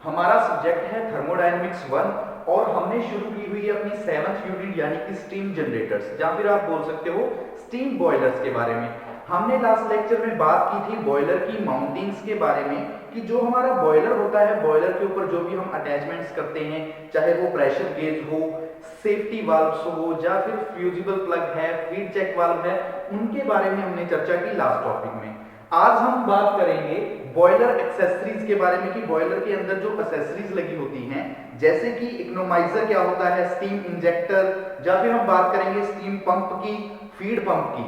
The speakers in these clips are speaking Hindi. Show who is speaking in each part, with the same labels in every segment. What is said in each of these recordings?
Speaker 1: हमारा सब्जेक्ट है थर्मोडायनेमिक्स 1 और हमने शुरू की हुई है अपनी 7th यूनिट यानी कि स्टीम जनरेटर्स, या फिर आप बोल सकते हो स्टीम बॉयलर्स के बारे में। हमने लास्ट लेक्चर में बात की थी बॉयलर की माउंटिंग्स के बारे में कि जो हमारा बॉयलर होता है, बॉयलर के ऊपर जो भी हम अटैचमेंट्स करते हैं, चाहे वो प्रेशर गेज हो, सेफ्टी वाल्व्स हो, या फिर फ्यूजिबल प्लग है, फीड चेक वाल्व है, उनके बारे में हमने चर्चा की लास्ट टॉपिक में। आज हम बात करेंगे बॉयलर एक्सेसरीज के बारे में कि बॉयलर के अंदर जो एक्सेसरीज लगी होती हैं, जैसे कि इकोनोमाइजर क्या होता है, स्टीम इंजेक्टर, या फिर हम बात करेंगे स्टीम पंप की, फीड पंप की।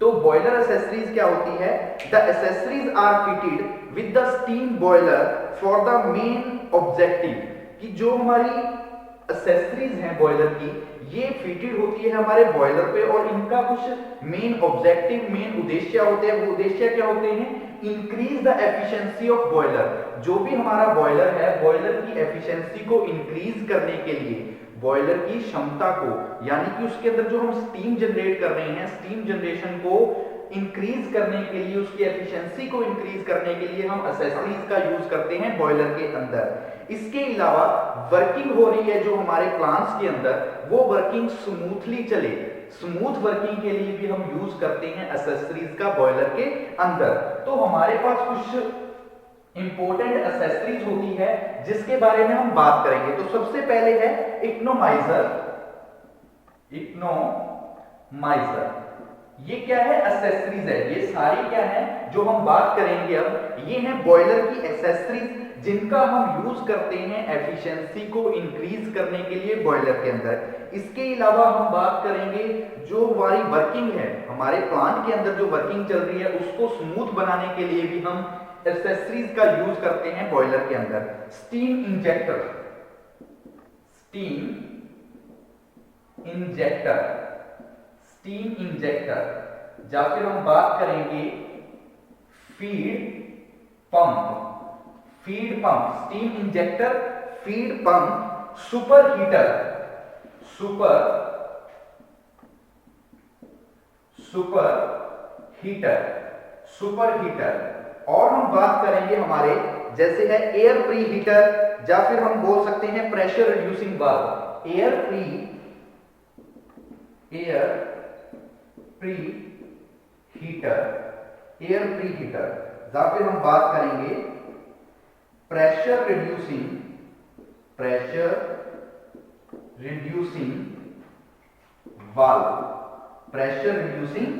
Speaker 1: तो बॉयलर एक्सेसरीज क्या होती है? The accessories are fitted with the steam boiler for the main objective, कि जो हमारी एक्सेसरीज हैं बॉयलर की, ये फिटेड होती है हमारे बॉयलर पे और इनका कुछ मेन ऑब्जेक्टिव, मेन उद्देश्य होते हैं। वो उद्देश्य क्या होते हैं? Increase the efficiency of boiler. जो भी हमारा बॉयलर है, बॉयलर की एफिशिएंसी को इंक्रीज करने के लिए, बॉयलर की क्षमता को, यानी कि उसके अंदर जो हम स्टीम जनरेट कर रहे हैं, स्टीम जनरेशन को इंक्रीज करने के लिए, उसकी एफिशिएंसी को इंक्रीज करने के लिए हम एक्सेसरीज का यूज करते हैं बॉयलर के अंदर। इसके अलावा वर्किंग हो रही है जो हमारे प्लांट्स के अंदर, वो वर्किंग स्मूथली चले, स्मूथ वर्किंग के लिए भी हम यूज करते हैं एक्सेसरीज का बॉयलर के अंदर। तो हमारे पास कुछ इंपॉर्टेंट एक्सेसरीज होती है जिसके बारे में हम बात करेंगे। तो सबसे पहले है इकोनोमाइजर। इकोनोमाइजर ये क्या है? एक्सेसरीज है। ये सारी क्या है जो हम बात करेंगे अब, ये है बॉयलर की एक्सेसरीज जिनका हम यूज करते हैं एफिशिएंसी को इंक्रीज करने के लिए बॉयलर के अंदर। इसके अलावा हम बात करेंगे जो हमारी वर्किंग है, हमारे प्लांट के अंदर जो वर्किंग चल रही है उसको स्मूथ बनाने के लिए भी हम एक्सेसरीज का यूज करते हैं बॉयलर के अंदर। Steam injector, steam injector, steam injector, या फिर हम बात करेंगे feed pump. Feed pump, steam injector, feed pump, super heater, super super heater, super heater. और हम बात करेंगे हमारे जैसे है एयर प्री हीटर, या फिर हम बोल सकते हैं pressure reducing valve. Air preheater, air pre heater, या फिर हम बात करेंगे pressure reducing valve, pressure reducing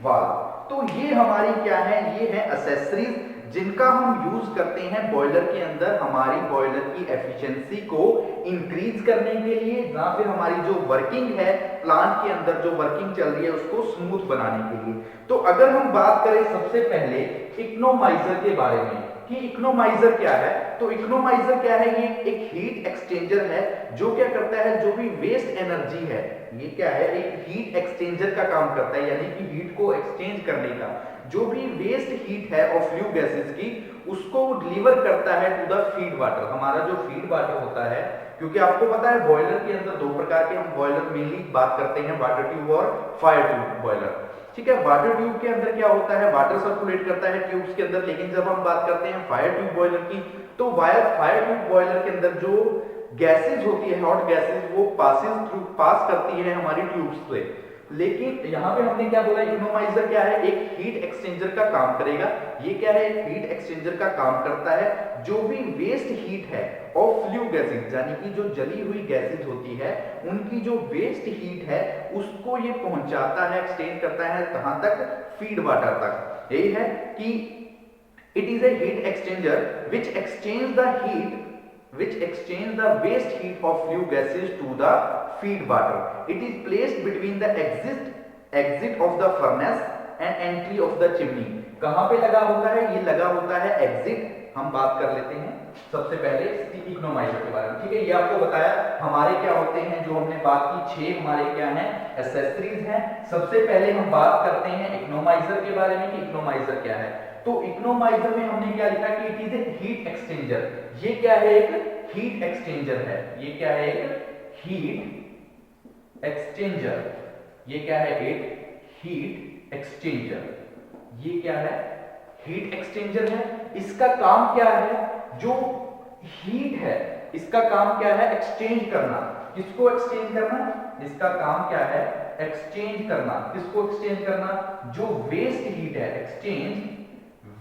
Speaker 1: valve. तो ये हमारी क्या है? ये है एक्सेसरीज जिनका हम यूज करते हैं बॉयलर के अंदर हमारी बॉयलर की एफिशिएंसी को इंक्रीज करने के लिए, या फिर हमारी जो वर्किंग है प्लांट के अंदर, जो वर्किंग चल रही है उसको स्मूथ बनाने के लिए। तो अगर हम बात करें सबसे पहले इकोनोमाइजर के बारे में कि इकोनोमाइजर क्या है, तो इकोनोमाइजर क्या है? ये एक हीट एक्सचेंजर है जो क्या करता है, जो भी वेस्ट एनर्जी है, ये क्या है? एक हीट एक्सचेंजर का काम करता है, यानी कि हीट को एक्सचेंज करने का। जो भी वेस्ट हीट है ऑफ फ्लू गैसेस की, उसको डिलीवर करता है टू द फीड वाटर। हमारा जो फीड वाटर होता है, क्योंकि आपको पता है बॉयलर के अंदर दो प्रकार के हम बॉयलर मेनली बात करते हैं, वाटर ट्यूब और फायर ट्यूब बॉयलर। ठीक है, वाटर ट्यूब के अंदर क्या होता है? वाटर सर्कुलेट करता है ट्यूब्स के अंदर। लेकिन जब हम बात करते हैं फायर ट्यूब बॉयलर की, तो फायर ट्यूब बॉयलर के अंदर जो गैसेज होती है, हॉट गैसेज, वो पास करती है हमारी ट्यूब्स से। लेकिन यहां पे हमने क्या बोला? इकोनोमाइजर क्या है? एक हीट एक्सचेंजर का काम करेगा। ये क्या है? एक हीट एक्सचेंजर का काम करता है। जो भी वेस्ट हीट है ऑफ फ्लू गैसेज, यानी कि जो जली हुई गैसेज होती है, उनकी जो वेस्ट हीट है उसको ये पहुंचाता है, एक्सचेंज करता है कहां तक? फीड वाटर तक। यही है कि it is A heat exchanger which exchange the waste heat of flue gases to the feed water. It is placed between the exit of the furnace and entry of the chimney. कहां पे लगा होता है? ये लगा होता है एग्जिट। हम बात कर लेते हैं सबसे पहले इकोनोमाइजर के बारे में। ठीक है, ये आपको बताया हमारे क्या होते हैं, जो हमने बात की 6 हमारे क्या हैं? एक्सेसरीज हैं। सबसे पहले हम बात करते हैं इकोनोमाइजर के बारे में कि इकोनोमाइजर क्या है। तो इकोनोमाइजर में हमने क्या लिखा कि it is A heat exchanger. ये क्या है? एक हीट एक्सचेंजर है। ये क्या है? एक हीट एक्सचेंजर। ये क्या है? एक हीट एक्सचेंजर। ये क्या है? हीट एक्सचेंजर है। इसका काम क्या है? जो हीट है, इसका काम क्या है? एक्सचेंज करना। किसको एक्सचेंज करना? इसका काम क्या है? एक्सचेंज करना। किसको एक्सचेंज करना? जो वेस्ट हीट है, exchange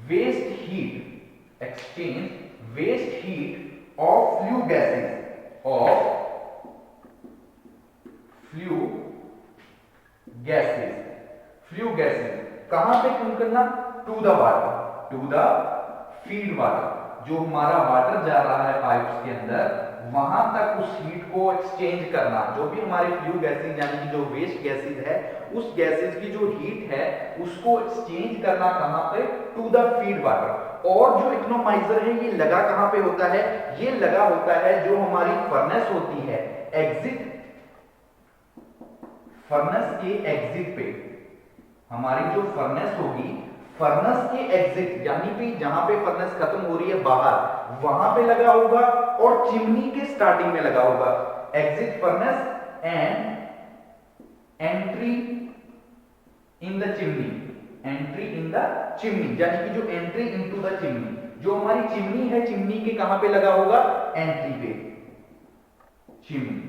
Speaker 1: waste heat, exchange waste heat of flue gases, of flue gases, flue gases कहां पे क्यों करना? To the water, to the feed water. जो हमारा वाटर जा रहा है पाइप्स के अंदर, वहां तक उस हीट को एक्सचेंज करना। जो भी हमारे फ्लू गैसेस यानी कि जो वेस्ट गैसेस है, उस गैसेस की जो हीट है उसको एक्सचेंज करना कहां पे? To the feed water. और जो इकोनोमाइजर है ये लगा कहां पे होता है? ये लगा होता है जो हमारी फर्नेस होती है, एग्जिट, फर्नेस के एग्जिट पे। हमारी जो फर्नेस होगी, फर्नेस के एग्जिट यानी कि जहां पे फर्नेस खत्म हो रही है बाहर, वहां पे लगा होगा, और चिमनी के स्टार्टिंग में लगा होगा। Exit furnace and entry in the chimney, entry in the chimney यानी कि जो एंट्री इनटू द चिमनी। जो हमारी चिमनी है, चिमनी के कहां पे लगा होगा? एंट्री पे। चिमनी,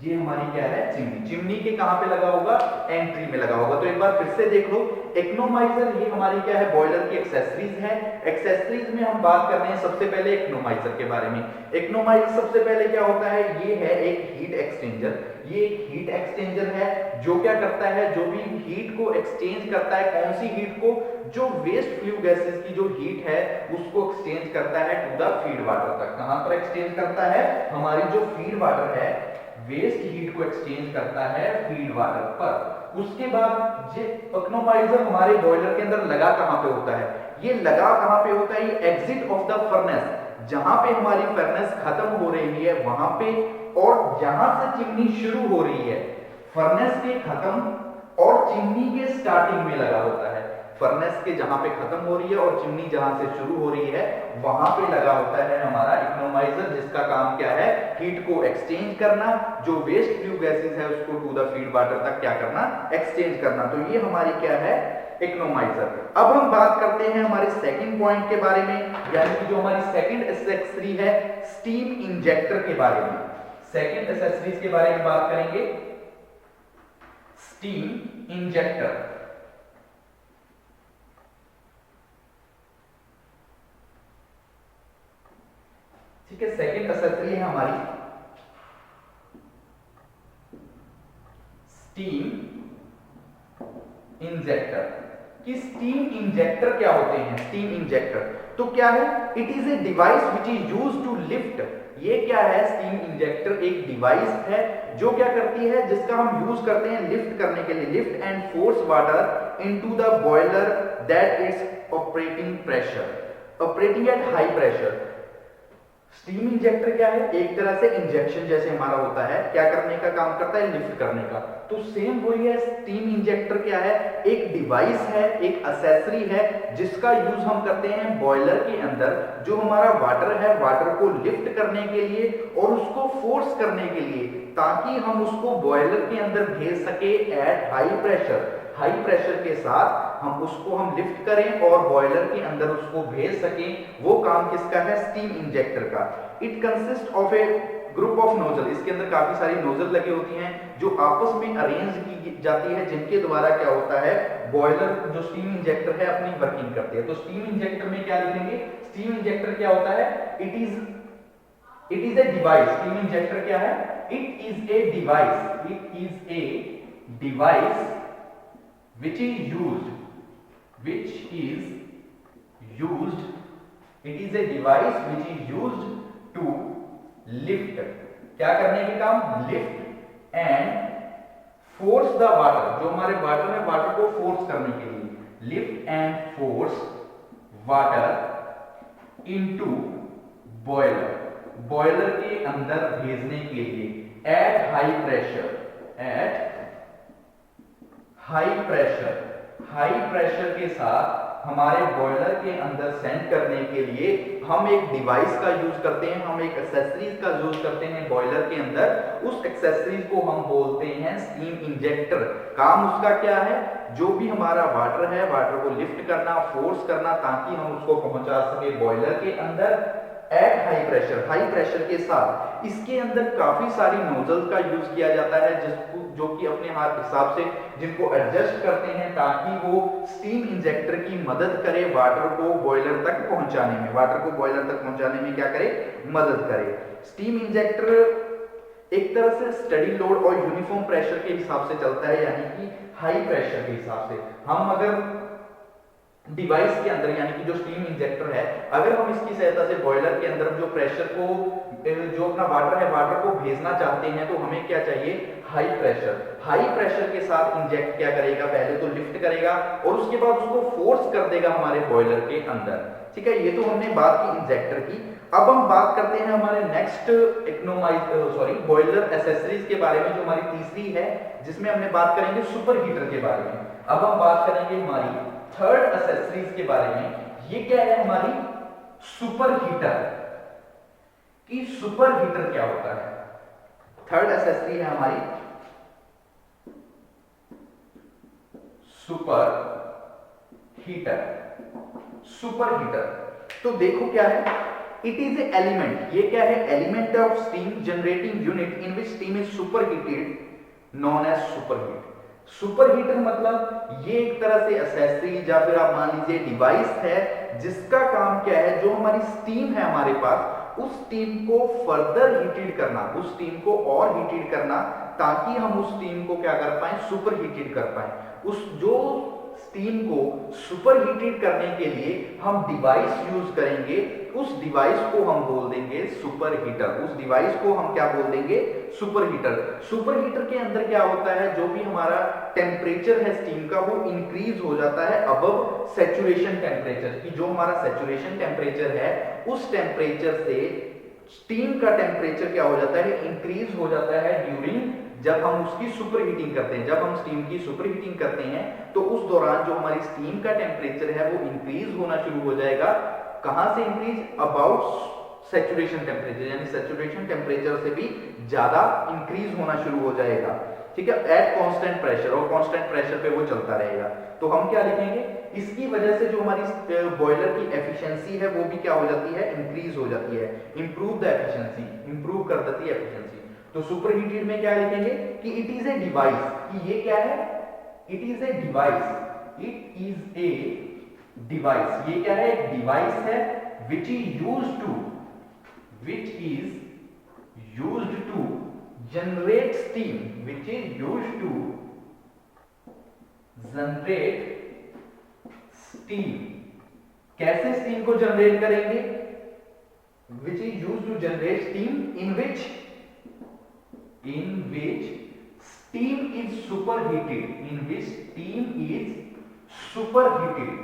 Speaker 1: ये हमारी क्या है? चिमनी। चिमनी के कहां पे लगा होगा? एंट्री में लगा होगा। तो एक बार फिर से देख लो, इकोनोमाइजर ये हमारी क्या है? बॉयलर की एक्सेसरीज है। एक्सेसरीज में हम बात कर रहे हैं सबसे पहले इकोनोमाइजर के बारे में। इकोनोमाइजर सबसे पहले क्या होता है? ये है एक हीट एक्सचेंजर। ये एक हीट एक्सचेंजर है जो क्या करता है? जो भी हीट को एक्सचेंज करता है। कौन सी हीट को? जो वेस्ट फ्लू गैसेस की जो हीट है उसको एक्सचेंज करता है टू द फीड वाटर तक। कहां पर एक्सचेंज करता है? हमारी जो फीड वाटर है, वेस्ट हीट को एक्सचेंज करता है फीड वाटर पर। उसके बाद ये इकोनोमाइजर हमारे बॉयलर के अंदर लगा कहां पे होता है? ये लगा कहां पे होता है? ये एग्जिट ऑफ द फर्नेस, जहां पे हमारी फर्नेस खत्म हो रही है वहां पे, और जहां से चिमनी शुरू हो रही है, फर्नेस के खत्म और चिमनी के स्टार्टिंग में लगा होता है। फर्नेस के जहां पे खत्म हो रही है और चिमनी जहां से शुरू हो रही है, वहां पे लगा होता है हमारा इकोनोमाइजर, जिसका काम क्या है? हीट को एक्सचेंज करना। जो वेस्ट फ्लू गैसेस है उसको टू द फीड वाटर तक क्या करना? एक्सचेंज करना। तो ये हमारी क्या है? इकोनोमाइजर। अब हम बात करते हैं हमारे सेकंड पॉइंट के बारे में, यानी कि जो हमारी सेकंड एक्सेसरी है, स्टीम इंजेक्टर के बारे में। सेकंड एक्सेसरीज के बारे में बात करेंगे, स्टीम इंजेक्टर। ठीक है, सेकंड एक्सेसरी है हमारी स्टीम इंजेक्टर। कि स्टीम इंजेक्टर क्या होते हैं? स्टीम इंजेक्टर तो क्या है? It is a device which is used to lift. ये क्या है? स्टीम इंजेक्टर एक डिवाइस है जो क्या करती है? जिसका हम यूज करते हैं लिफ्ट करने के लिए। Lift and force water into the boiler that is operating pressure, operating at high pressure. Steam injector क्या है? एक तरह से इंजेक्शन जैसे हमारा होता है, क्या करने का काम करता है? लिफ्ट करने का। तो सेम वही है। स्टीम इंजेक्टर क्या है? एक डिवाइस है, एक एक्सेसरी है, जिसका यूज हम करते हैं बॉयलर के अंदर। जो हमारा वाटर है, वाटर को लिफ्ट करने के लिए और उसको फोर्स करने के लिए, ताकि हम उसको बॉयलर के अंदर भेज सके at high pressure. High pressure के साथ हम उसको लिफ्ट करें और बॉयलर के अंदर उसको भेज सकें। वो काम किसका है? स्टीम इंजेक्टर का। It consist of A group of nozzle. इसके अंदर काफी सारी नोजल लगी होती हैं जो आपस में अरेंज की जाती है, जिनके द्वारा क्या होता है? बॉयलर जो स्टीम इंजेक्टर है अपनी वर्किंग करती है। तो स्टीम इंजेक्टर में क्या लिखेंगे? स्टीम इंजेक्टर क्या होता है? It is a device. Steam injector क्या है? It is a device, it is a device which is used, it is a device which is used to lift, क्या करने के काम? Lift and force the water. जो हमारे वाटर है, वाटर को फोर्स करने के लिए। Lift and force water into boiler, boiler के अंदर भेजने के लिए at high pressure, at high pressure, high pressure के साथ हमारे बॉयलर के अंदर सेंड करने के लिए हम एक डिवाइस का यूज करते हैं, हम एक एक्सेसरीज का यूज करते हैं बॉयलर के अंदर। उस एक्सेसरीज को हम बोलते हैं स्टीम इंजेक्टर। काम उसका क्या है? जो भी हमारा वाटर है, वाटर को लिफ्ट करना, फोर्स करना, ताकि हम उसको पहुंचा सके बॉयलर के अंदर एट हाई प्रेशर के साथ इसके अंदर काफी सारी नोजल का यूज किया जाता है जिसको जो कि अपने हिसाब से जिनको एडजस्ट करते हैं ताकि वो स्टीम इंजेक्टर की मदद करे वाटर को बॉयलर तक पहुंचाने में, वाटर को बॉयलर तक पहुंचाने में क्या करे, मदद करे। स्टीम इंजेक्टर एक तरह से स्टडी लोड और यूनिफॉर्म प्रेशर के हिसाब से चलता है, यानी कि हाई प्रेशर के हिसाब से। हम अगर डिवाइस के अंदर यानी कि जो स्टीम इंजेक्टर है, अगर हम इसकी सहायता से बॉयलर के अंदर जो प्रेशर को, जो अपना वाटर है, वाटर को भेजना चाहते हैं तो हमें क्या चाहिए, हाई प्रेशर। हाई प्रेशर के साथ इंजेक्ट क्या करेगा, पहले तो लिफ्ट करेगा और उसके बाद उसको फोर्स कर देगा हमारे बॉयलर के अंदर। ठीक है, ये तो हमने बात की इंजेक्टर की। अब हम बात करते हैं हमारे नेक्स्ट बॉयलर एसेसरीज के बारे में, जो हमारी तीसरी है, जिसमें हमने बात करेंगे सुपर हीटर के बारे में। अब हम बात करेंगे हमारी थर्ड एसेसरीज के बारे में। ये क्या है हमारी सुपर हीटर की, सुपर हीटर क्या होता है। थर्ड एसेसरी है हमारी सुपर हीटर। सुपर हीटर तो देखो क्या है, इट इज ए एलिमेंट, ये क्या है, element of steam generating unit in which steam is superheated known as superheat. Superheater मतलब ये एक तरह से एसेसरी या फिर आप मान लीजिए डिवाइस है जिसका काम क्या है, जो हमारी स्टीम है हमारे पास, उस स्टीम को फर्दर हीटेड करना, उस स्टीम को और हीटेड करना ताकि हम उस स्टीम को क्या कर पाए, सुपर हीटेड कर पाए। उस जो स्टीम को सुपर हीटेड करने के लिए हम डिवाइस यूज करेंगे, उस डिवाइस को हम बोल देंगे सुपर हीटर। उस डिवाइस को हम क्या बोल देंगे, सुपर हीटर। सुपर हीटर के अंदर क्या होता है, जो भी हमारा टेम्परेचर है स्टीम का वो इंक्रीज हो जाता है अबव सैचुरेशन टेम्परेचर की। जो हमारा सैचुरेशन टेम्परेचर है उस टेम्परेचर से स्टीम का टेम्परेचर क्या हो जाता है, इंक्रीज हो जाता है ड्यूरिंग, जब हम उसकी सुपर हीटिंग करते हैं। जब हम स्टीम की सुपर हीटिंग करते हैं तो उस दौरान जो हमारी स्टीम का टेम्परेचर है वो इंक्रीज होना शुरू हो जाएगा। कहां से इंक्रीज, अबाउट सैचुरेशन टेम्परेचर, यानी सैचुरेशन टेम्परेचर से भी ज्यादा इंक्रीज होना शुरू हो जाएगा। ठीक है, एट कांस्टेंट प्रेशर, और कांस्टेंट प्रेशर पे वो चलता रहेगा। तो हम क्या लिखेंगे, इसकी वजह से जो हमारी बॉयलर की एफिशिएंसी है वो भी क्या हो जाती है, इंक्रीज हो जाती है। इंप्रूव द एफिशिएंसी, इंप्रूव कर देती है एफिशिएंसी। तो सुपर हीटेड में क्या लिखेंगे कि इट इज ए डिवाइस, कि ये क्या है, it is a device, it is a device, ये क्या है, एक डिवाइस है which is used to generate steam, which is used to generate steam. कैसे स्टीम को जनरेट करेंगे, which is used to generate steam in which steam is superheated, in which steam is superheated,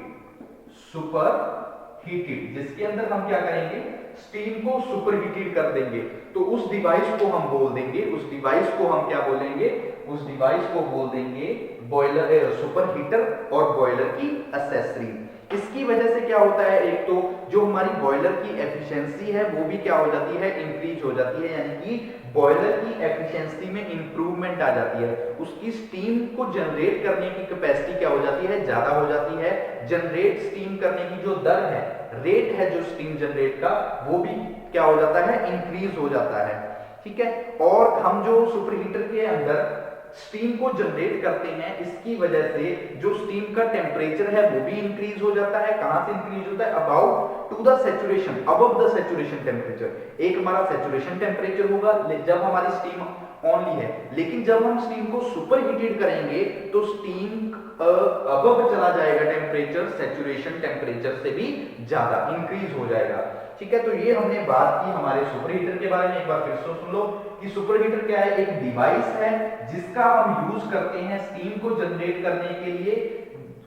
Speaker 1: जिसके अंदर हम क्या करेंगे, स्टीम को सुपरहीटेड कर देंगे। तो उस डिवाइस को हम बोल देंगे, उस डिवाइस को हम क्या बोलेंगे, उस डिवाइस को बोल देंगे बॉयलर, सुपर हीटर और बॉयलर की एक्सेसरी। इसकी वजह से क्या होता है, एक तो जो हमारी बॉयलर की एफिशिएंसी है वो भी क्या हो जाती है, इंक्रीज हो जाती है, यानी कि बॉयलर की एफिशिएंसी में इंप्रूवमेंट आ जाती है। उसकी स्टीम को जनरेट करने की कैपेसिटी क्या हो जाती है, ज्यादा हो जाती है। जनरेट स्टीम करने की जो दर है, रेट है जो स्टीम जनरेट का, वो भी क्या हो जाता है, इंक्रीज हो जाता है। ठीक है, और हम जो सुपर हीटर के अंदर स्टीम को जनरेट करते हैं, इसकी वजह से जो स्टीम का टेम्परेचर है वो भी इंक्रीज हो जाता है। कहां से इंक्रीज होता है, about to the saturation, above the saturation temperature. एक हमारा सैचुरेशन टेम्परेचर होगा जब हमारी स्टीम ओनली है, लेकिन जब हम स्टीम को सुपर हीटेड करेंगे तो स्टीम अबव चला जाएगा टेम्परेचर, सैचुरेशन टेम्परेचर से भी ज्यादा इंक्रीज हो जाएगा। ठीक है, तो ये हमने बात की हमारे सुपर हीटर के बारे में। एक बार फिर से सुन लो कि सुपर हीटर क्या है, एक डिवाइस है जिसका हम यूज करते हैं स्टीम को जनरेट करने के लिए।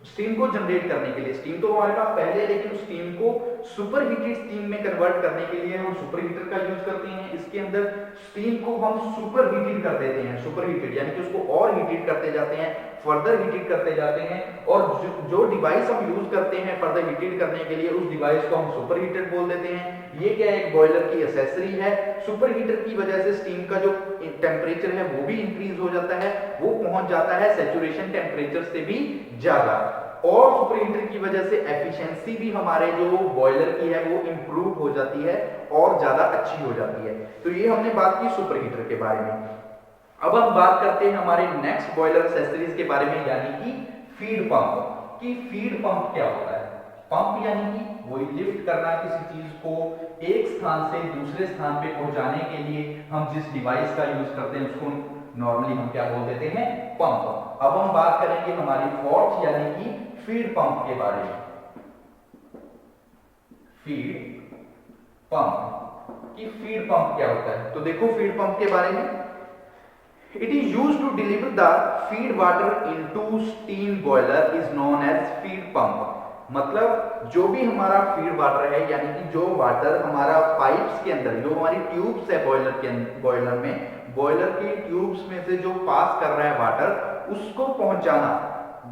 Speaker 1: स्टीम को जनरेट करने के लिए, स्टीम तो हमारे पास पहले है, लेकिन स्टीम को सुपर हीटेड स्टीम में कन्वर्ट करने के लिए हम सुपर हीटर का यूज करते हैं। इसके अंदर स्टीम को हम सुपर हीटेड कर देते हैं, सुपर हीटेड यानी कि उसको और हीटेड करते जाते हैं, फर्दर हीटेड करते जाते हैं। और जो डिवाइस हम यूज करते हैं फर्दर हीटेड करने के लिए, उस डिवाइस को हम सुपर हीटेड बोल देते हैं। ये क्या है, एक बॉयलर की एक्सेसरी है। सुपर हीटर की वजह से स्टीम का जो टेम्परेचर है वो भी इंक्रीज हो जाता है, वो पहुंच जाता है सैचुरेशन टेम्परेचर से भी ज्यादा। और सुपर हीटर की वजह से एफिशिएंसी भी हमारे जो बॉयलर की है वो इंप्रूव हो जाती है और ज्यादा अच्छी हो जाती है। तो ये हमने बात की सुपर हीटर के बारे में। अब हम बात करते हैं हमारे नेक्स्ट बॉयलर एक्सेसरीज के बारे में, यानी कि फीड पंप। कि फीड पंप क्या होता है? पंप यानी कि वही लिफ्ट करना किसी चीज को एक स्थान से दूसरे स्थान पे पहुंचाने के लिए हम जिस डिवाइस का यूज करते हैं उसको नॉर्मली हम क्या बोल देते हैं? पंप। अब हम बात करेंगे हमारी फोर्थ यानी कि फीड पंप के बारे में। फीड पंप कि फीड पंप क्या होता है? तो देखो फीड पंप के बारे में, it is used to deliver the feed water into steam boiler is known as feed pump। मतलब जो भी हमारा फीड वाटर है, यानी कि जो वाटर हमारा पाइप्स के अंदर, जो हमारी ट्यूब्स है बॉयलर में, बॉयलर की ट्यूब्स में से जो पास कर रहा है वाटर, उसको पहुंचाना,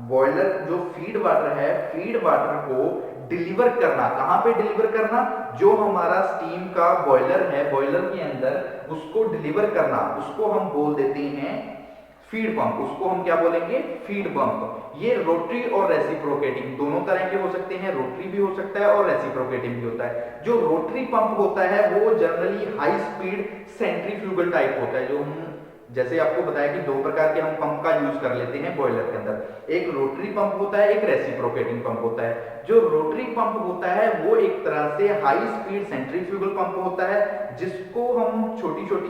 Speaker 1: बॉयलर जो फीड वाटर है, फीड वाटर को डिलीवर करना। कहां पे डिलीवर करना? जो हमारा स्टीम का बॉयलर है, बॉयलर के अंदर उसको डिलीवर करना, उसको हम बोल देते हैं फीड पंप। उसको हम क्या बोलेंगे? Feed pump. ये रोटरी और रेसिप्रोकेटिंग दोनों तरह के हो सकते हैं, रोटरी भी हो सकता है और रेसिप्रोकेटिंग भी होता है। जो रोटरी पंप होता है वो generally high speed centrifugal type होता है। जो हम जैसे आपको बताया कि दो प्रकार के हम पंप का यूज कर लेते हैं बॉयलर के अंदर, एक रोटरी पंप होता है, एक रेसिप्रोकेटिंग पंप होता है। जो रोटरी पंप होता है वो एक तरह से हाई स्पीड सेंट्रीफ्यूगल पंप होता है, जिसको हम छोटी छोटी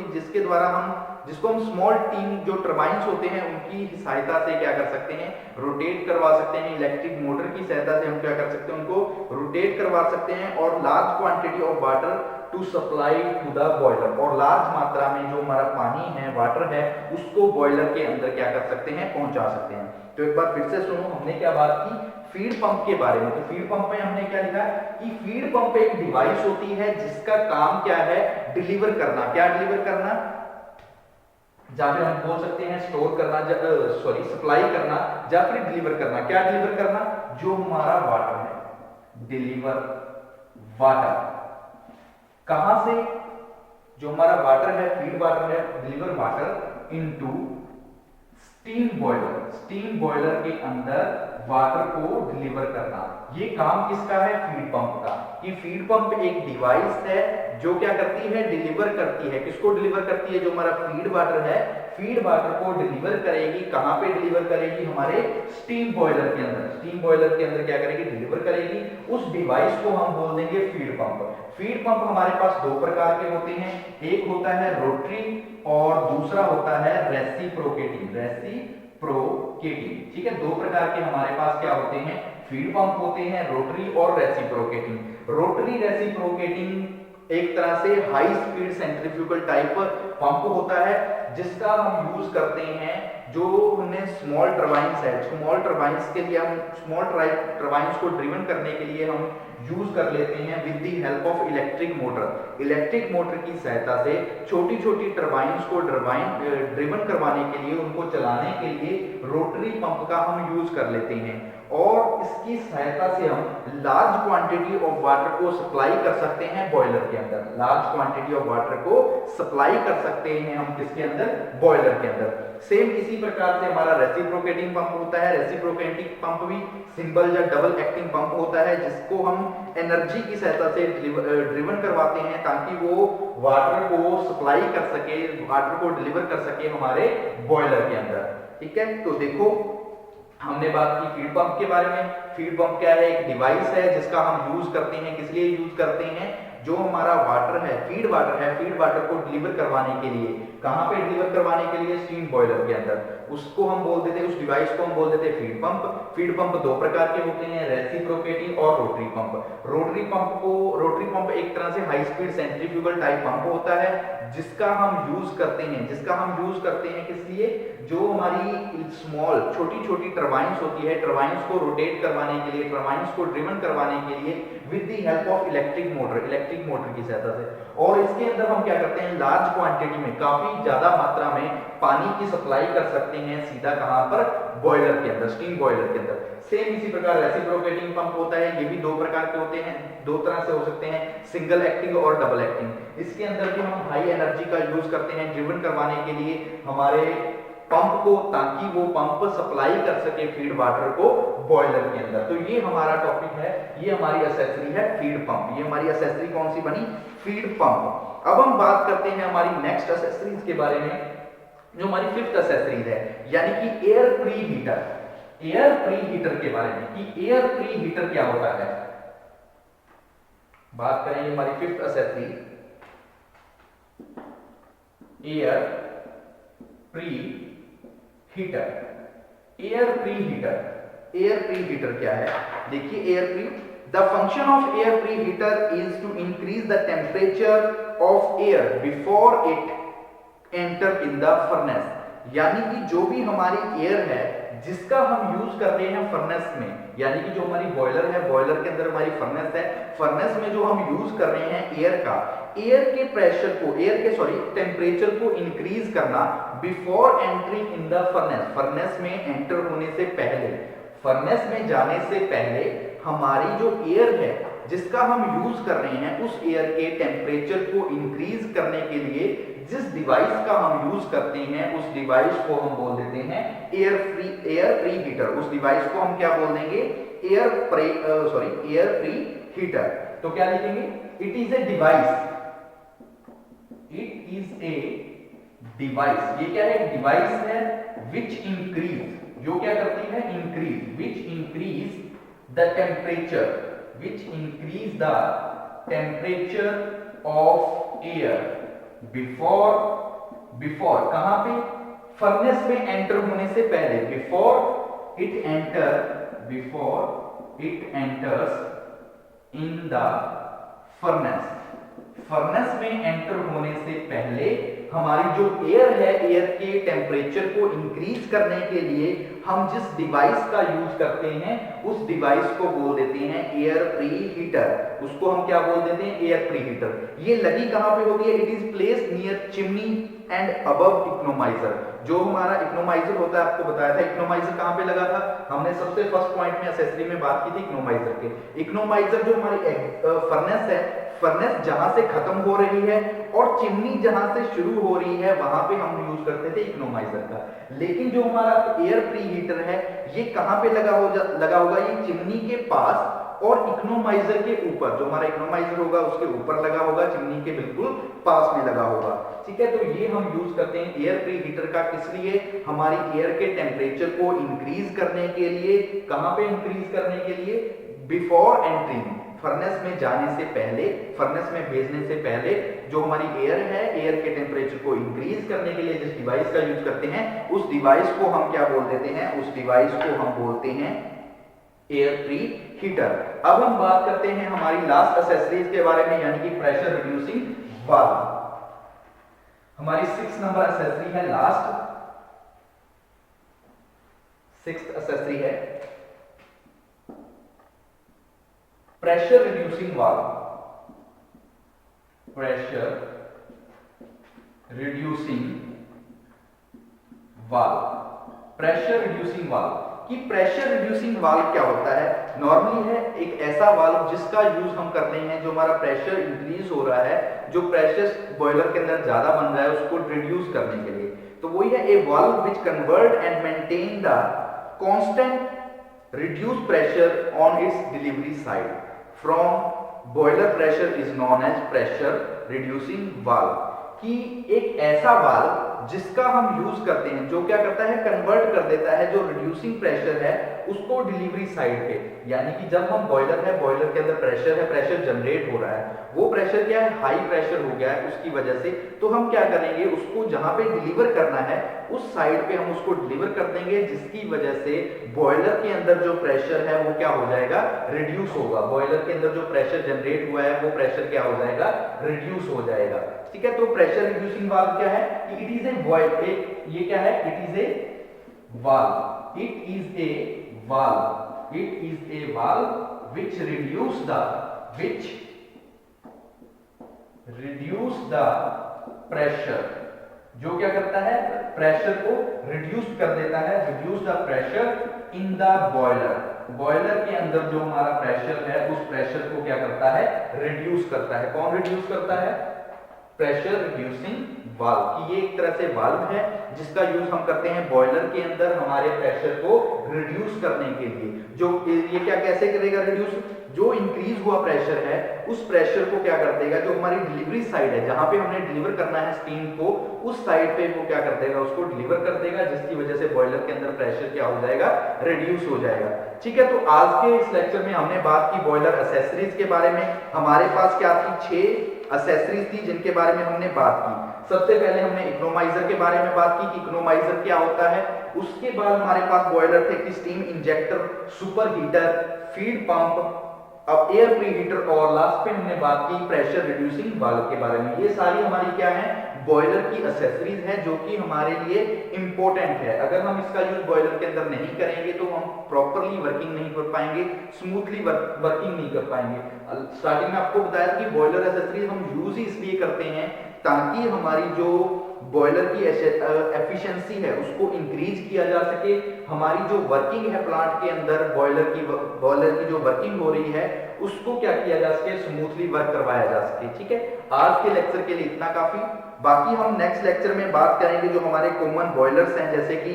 Speaker 1: जिसको हम स्मॉल टीम जो टरबाइंस होते हैं उनकी सहायता से क्या कर सकते हैं? रोटेट करवा सकते हैं। इलेक्ट्रिक मोटर की सहायता से हम क्या कर सकते हैं? उनको रोटेट करवा सकते हैं और large quantity of water to supply to the boiler, और लार्ज मात्रा में जो हमारा पानी है, वाटर है, उसको बॉयलर के अंदर क्या कर सकते हैं? पहुंचा सकते हैं। तो एक बार फिर से सुनो, हमने क्या बात की? फीड पंप के बारे में। तो फीड पंप में हमने क्या लिखा कि फीड पंप एक डिवाइस होती है जिसका काम क्या है? डिलीवर करना। क्या डिलीवर करना? या फिर हम बोल सकते हैं स्टोर करना, सप्लाई करना, या फिर डिलीवर करना। क्या डिलीवर करना? जो हमारा वाटर है, डिलीवर वाटर। कहां से? जो हमारा वाटर है, फीड वाटर है, deliver water into steam boiler. Steam boiler के अंदर वाटर को डिलीवर करना। ये काम किसका है? फीड पंप का। कि फीड पंप एक डिवाइस है जो क्या करती है? डिलीवर करती है। किसको डिलीवर करती है? जो हमारा फीड वाटर है, फीड वाटर को डिलीवर करेगी। कहां पे डिलीवर करेगी? हमारे स्टीम बॉयलर के अंदर। स्टीम बॉयलर के अंदर क्या करेगी? डिलीवर करेगी। उस डिवाइस को हम बोल देंगे फीड पंप। फीड पंप हमारे पास दो प्रकार के होते हैं, एक होता है रोटरी और दूसरा होता है रेसिप्रोकेटिंग। रेसिप्रोकेटिंग, ठीक है। दो प्रकार के हमारे पास क्या होते हैं? फीड पंप होते हैं, रोटरी और रेसिप्रोकेटिंग। रोटरी रेसिप्रोकेटिंग एक तरह से high speed centrifugal type pump होता है जिसका हम यूज करते हैं जो हमने स्मॉल टरबाइंस है, स्मॉल टरबाइंस के लिए हम स्मॉल टरबाइंस को ड्रिवन करने के लिए हम यूज कर लेते हैं with the help of electric motor. Electric motor की सहायता से छोटी छोटी टरबाइंस को ड्रिवन करवाने के लिए, उनको चलाने के लिए रोटरी पंप का हम यूज कर लेते हैं, और इसकी सहायता से हम लार्ज क्वांटिटी ऑफ वाटर को सप्लाई कर सकते हैं बॉयलर के अंदर। लार्ज क्वांटिटी ऑफ वाटर को सप्लाई कर सकते हैं हम किसके अंदर? बॉयलर के अंदर। सेम इसी प्रकार से हमारा रेसिप्रोकेटिंग पंप होता है। रेसिप्रोकेटिंग पंप भी सिंगल या डबल एक्टिंग पंप होता है जिसको हम एनर्जी की सहायता से ड्रिवन करवाते हैं ताकि वो वाटर को सप्लाई कर सके, वाटर को डिलीवर कर सके हमारे बॉयलर के अंदर। ठीक है, तो देखो हमने बात की फीड पंप के बारे में। फीड पंप क्या है? एक डिवाइस है जिसका हम यूज करते हैं। किस लिए यूज करते हैं? जो हमारा वाटर है, फीड वाटर को डिलीवर करवाने के लिए। कहां पे डिलीवर करवाने के लिए? स्टीम बॉयलर के अंदर। उसको हम बोल देते हैं, उस डिवाइस को हम बोल देते हैं फीड पंप। फीड पंप दो प्रकार के होते हैं, रेसिप्रोकेटिंग और रोटरी पंप। रोटरी पंप एक तरह से high speed centrifugal type pump होता है जिसका हम यूज करते हैं किस लिए? जो हमारी स्मॉल छोटी छोटी टरबाइंस होती है, टरबाइंस को रोटेट करवाने के लिए, टरबाइंस को ड्रिवन करवाने के लिए with the help of electric motor की सहायता से। और इसके अंदर हम क्या करते हैं? लार्ज क्वांटिटी में, काफी ज्यादा मात्रा में पानी की सप्लाई कर सकते हैं सीधा कहां पर? बॉयलर के अंदर, स्टीम बॉयलर के अंदर। सेम इसी प्रकार रेसिप्रोकेटिंग पंप होता है। ये भी दो प्रकार के होते हैं, दो तरह से हो सकते हैं, सिंगल एक्टिंग और डबल एक्टिंग। इसके अंदर भी हम हाई एनर्जी का यूज करते हैं ड्रिवन करवाने के लिए हमारे पंप को, ताकि वो पंप सप्लाई कर सके फीड वाटर को बॉयलर के अंदर। तो ये हमारा टॉपिक है, ये हमारी एसेसरी है फीड पंप। ये हमारी एसेसरी कौन सी बनी? Feed pump. अब हम बात करते हैं हमारी नेक्स्ट एसेसरीज के बारे में, जो हमारी फिफ्थ एसेसरीज है, यानी कि air preheater. Air pre heater के बारे में कि एयर प्री हीटर क्या होता है, बात करेंगे हमारी fifth accessory, air preheater. Air preheater, air preheater क्या है? देखिए air pre, the function of air preheater is to increase the temperature of air before it enter in the furnace. यानी कि जो भी हमारी एयर है जिसका हम यूज कर रहे हैं फर्नेस में, यानी कि जो हमारी बॉयलर है, बॉयलर के अंदर हमारी फर्नेस है, फर्नेस में जो हम यूज कर रहे हैं एयर का, एयर के प्रेशर को, टेम्परेचर को इंक्रीज करना before entering in the furnace. Furnace में एंटर होने से पहले, फर्नेस में जाने से पहले हमारी जो एयर है जिसका हम यूज कर रहे हैं, उस एयर के टेम्परेचर को इंक्रीज करने के लिए जिस डिवाइस का हम यूज करते हैं, उस डिवाइस को हम बोल देते हैं एयर प्री हीटर। उस डिवाइस को हम क्या बोल देंगे? Air pre heater. तो क्या लिखेंगे? It is a device, it is a device. ये क्या है? डिवाइस है विच इंक्रीज, जो क्या करती है? Increase, which increase the temperature, which increase the temperature of air before कहां पे? फर्नेस में एंटर होने से पहले, before it enters in the furnace। Furnace में एंटर होने से पहले हमारी जो एयर है, एयर के टेम्परेचर को इंक्रीज करने के लिए हम जिस डिवाइस का यूज करते हैं, उस डिवाइस को बोल देते हैं एयर प्री हीटर। उसको हम क्या बोल देते हैं? Air pre heater. ये लगी कहां पे होती है? It is placed near chimney and above economiser. जो हमारा इकोनोमाइजर होता है, आपको बताया था इकोनोमाइजर कहां पे लगा था, हमने सबसे फर्स्ट पॉइंट में एसेसरी में बात की थी इकोनोमाइजर के। इकोनोमाइजर जो हमारी फर्नेस है, फर्नेस जहां से खत्म हो रही है और चिमनी जहां से शुरू हो रही है, वहां पे हम यूज करते थे इकोनोमाइजर का। लेकिन जो हमारा एयर प्री हीटर है, ये कहां पे लगा होगा? ये चिमनी के पास और इकोनोमाइजर के ऊपर, जो हमारा इकोनोमाइजर होगा उसके ऊपर लगा होगा, चिमनी के बिल्कुल पास में लगा होगा। ठीक है, तो ये हम यूज करते हैं एयर प्री हीटर का। किस लिए? हमारी एयर के टेम्परेचर को इंक्रीज करने के लिए। कहां पे इंक्रीज करने के लिए? बिफोर एंट्रिंग, फर्नेस में जाने से पहले, फर्नेस में भेजने से पहले जो हमारी एयर है, एयर के टेम्परेचर को इंक्रीज करने के लिए जिस डिवाइस का यूज करते हैं, उस डिवाइस को हम क्या बोल देते हैं? उस डिवाइस को हम बोलते हैं एयर प्री हीटर। अब हम बात करते हैं हमारी लास्ट एसेसरीज के बारे में, यानी कि प्रेशर रिड्यूसिंग वाल्व। हमारी 6 नंबर एसेसरी है, लास्ट 6th एसेसरी है pressure reducing valve. Pressure reducing valve, pressure reducing valve कि प्रेशर रिड्यूसिंग वाल्व क्या होता है? नॉर्मली है एक ऐसा वाल्व जिसका यूज हम कर रहे हैं, जो हमारा प्रेशर इंक्रीज हो रहा है, जो प्रेशर बॉयलर के अंदर ज्यादा बन रहा है, उसको रिड्यूस करने के लिए। तो वही है a valve which convert and maintain the constant reduce pressure on its delivery side from boiler pressure is known as pressure reducing valve. कि एक ऐसा वाल्व जिसका हम यूज करते हैं, जो क्या करता है? कन्वर्ट कर देता है जो रिड्यूसिंग प्रेशर है उसको डिलीवरी साइड पे। यानी कि जब हम बॉयलर है, बॉयलर के अंदर प्रेशर है, प्रेशर जनरेट हो रहा है, वो प्रेशर क्या है? हाई प्रेशर हो गया है उसकी वजह से। तो हम क्या करेंगे? उसको जहां पे डिलीवर करना है उस साइड पे हम उसको डिलीवर कर देंगे, जिसकी वजह से बॉयलर के अंदर जो प्रेशर है वो क्या हो जाएगा? रिड्यूस होगा। बॉयलर के अंदर जो प्रेशर जनरेट हुआ है वो प्रेशर क्या हो जाएगा? रिड्यूस हो जाएगा। ठीक है, तो प्रेशर रिड्यूसिंग वाल्व क्या है? It is A valve. ये क्या है? It is a valve, it is a valve, it is A valve which reduce the pressure, जो क्या करता है? प्रेशर को रिड्यूस कर देता है, reduce the pressure in the boiler. Boiler के अंदर जो हमारा प्रेशर है, उस प्रेशर को क्या करता है? रिड्यूस करता है। कौन रिड्यूस करता है? प्रेशर रिड्यूसिंग वाल्व की ये एक तरह से वाल्व है जिसका यूज हम करते हैं बॉयलर के अंदर हमारे प्रेशर को रिड्यूस करने के लिए। जो ये क्या कैसे करेगा रिड्यूस, जो इंक्रीज हुआ प्रेशर है उस प्रेशर को क्या कर देगा, जो हमारी डिलीवरी साइड है जहां पे हमने डिलीवर करना है स्टीम को, उस साइड पे वो क्या कर देगा, उसको डिलीवर कर देगा, जिसकी वजह से बॉयलर के अंदर प्रेशर क्या हो जाएगा, रिड्यूस हो जाएगा। ठीक है, तो आज के इस लेक्चर में हमने बात की बॉयलर एसेसरीज के बारे में। हमारे पास क्या थी, 6 एसेसरीज थी जिनके बारे में हमने बात की। सबसे पहले हमने इकोनोमाइजर के बारे में बात की कि इकोनोमाइजर क्या होता है। उसके बाद हमारे पास बॉयलर थे कि steam injector, super heater, feed pump, अब एयर प्री हीटर, और लास्ट पे हमने बात की प्रेशर रिड्यूसिंग वाल्व के बारे में। ये सारी हमारी क्या है, बॉयलर की एसेसरीज है जो कि हमारे लिए इंपॉर्टेंट है। अगर हम इसका यूज बॉयलर के अंदर नहीं करेंगे तो हम प्रॉपरली वर्किंग नहीं कर पाएंगे, स्मूथली वर्किंग नहीं कर पाएंगे। स्टार्टिंग में आपको बताया कि बॉयलर एसेसरीज हम यूज ही इसलिए करते हैं ताकि हमारी जो बॉयलर की एफिशिएंसी है उसको इंक्रीज किया जा सके, हमारी जो वर्किंग है प्लांट के अंदर बॉयलर की जो वर्किंग हो रही है उसको क्या किया जा सके, स्मूथली वर्क करवाया जा सके। ठीक है, आज के लेक्चर के लिए इतना काफी। बाकी हम नेक्स्ट लेक्चर में बात करेंगे जो हमारे कॉमन बॉयलर्स हैं जैसे कि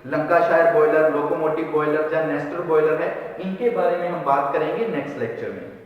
Speaker 1: लंकाशायर बॉयलर, लोकोमोटिव बॉयलर या नेस्टर बॉयलर है, इनके बारे में हम बात करेंगे नेक्स्ट लेक्चर में।